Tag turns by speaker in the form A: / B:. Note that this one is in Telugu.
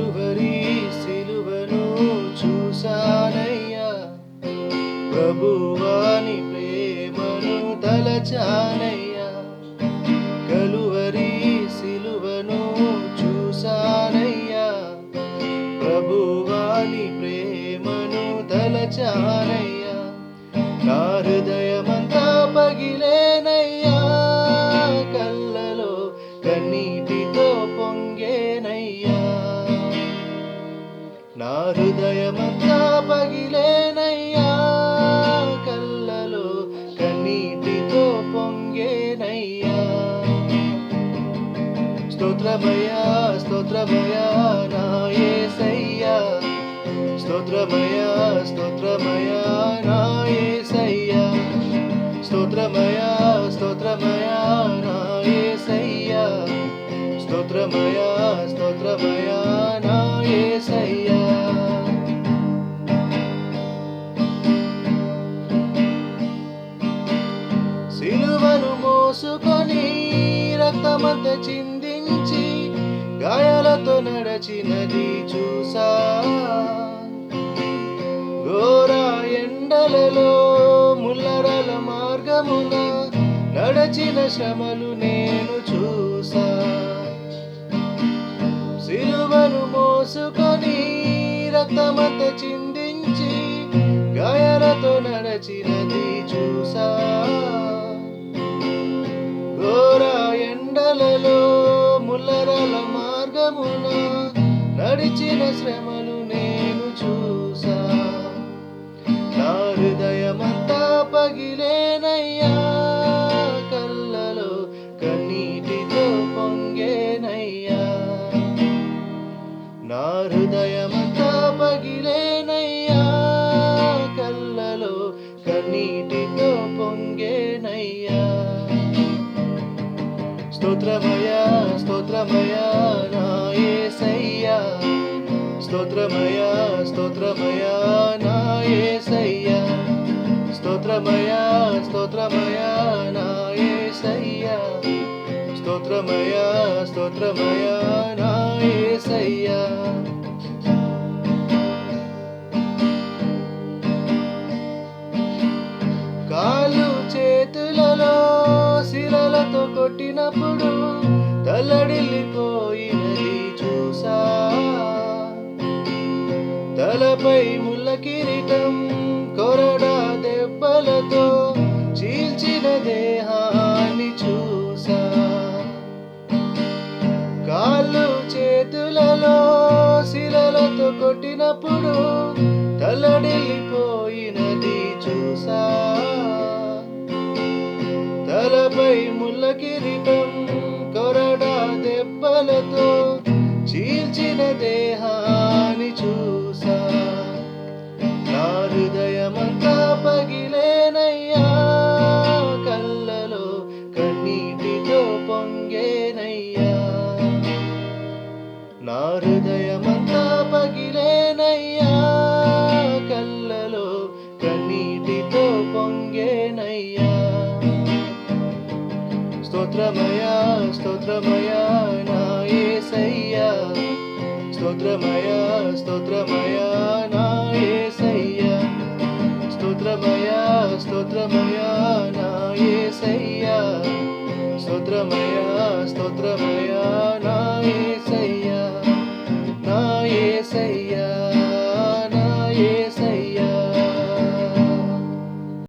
A: కలువరి సిలువను చూసానయ్యా, ప్రభువాని ప్రేమను తలచానయ్యా. కలువరి సిలువను చూసానయ్యా, ప్రభువాని ప్రేమను తలచానయ్యా. నా హృదయమంతా పగిలేనయ్యా, కళ్ళలో కన్నీటితో పొంగేనయ్యా. నా హృదయమంతా పగిలేనయ్యా, కళ్ళలో కన్నీటితో పొంగేనయ్యా. స్తోత్రమయ్యా స్తోత్రమయ్యా నా యేసయ్యా, స్తోత్రమయ్యా స్తోత్రమయ్యా నా యేసయ్యా. స్తోత్రమయ్యా స్తోత్రమయ్యా నా యేసయ్యా, స్తోత్రమయ్యా స్తోత్రమయ్యా నా యేసయ్యా. సిలువను మోసుకొని రక్తమంత చిందించి గాయాలతో నడచినది చూసా. ఘోర ఎండలలో ముల్లరల మార్గమున నడచిన శ్రమలు నేను చూసా. సిలువను మోసుకొని రక్తమంత చిందించి గాయాలతో నడచినది చూసా. ఘోర ఎండలలో ముల్లరల మార్గమున నడిచిన శ్రమలు నేను చూసా. నా హృదయమంతా పగిలేనయ్యా, కళ్ళలో కన్నీటితో పొంగేనయ్యా. నా హృదయమంతా పగిలేనయ్యా, కళ్ళలో కన్నీటితో పొంగేనయ్యా. స్తోత్రమయ్యా స్తోత్రమయ్యా నా యేసయ్యా, స్తోత్రమయ్యా స్తోత్రమయ్యా నా యేసయ్యా. స్తోత్రమయ్యా స్తోత్రమయ్యా నా యేసయ్యా, స్తోత్రమయ్యా స్తోత్రమయ్యా నా యేసయ్యా. కాళ్ళు చేతులలో శిలలతో కొట్టినప్పుడు తల్లడిల్లిపోయినది చూసా. తలపై ముళ్ళ కిరీటం కొరడా దెబ్బలతో చీల్చిన దేహాన్ని చూసా. కాళ్ళు చేతులలో శిలలతో కొట్టినప్పుడు తల్లడిల్లిపోయినది చూసా. తలపై ముళ్ళ కిరీటం కొరడా దెబ్బలతో చీల్చిన దేహాన్ని చూసా. నా హృదయమంతా పగిలేనయ్యా, కళ్ళలో కన్నీటితో పొంగేనయ్యా. నా హృదయమంతా పగిలేనయ్యా, కళ్ళలో కన్నీటితో పొంగేనయ్యా. స్తోత్రమయ్యా స్తోత్రమయ్యా నా యేసయ్యా, స్తోత్రమయ్యా స్తోత్రమయ్యా నా యేసయ్యా. స్తోత్రమయ్యా స్తోత్రమయ్యా నా యేసయ్యా, స్తోత్రమయ్యా స్తోత్రమయ్యా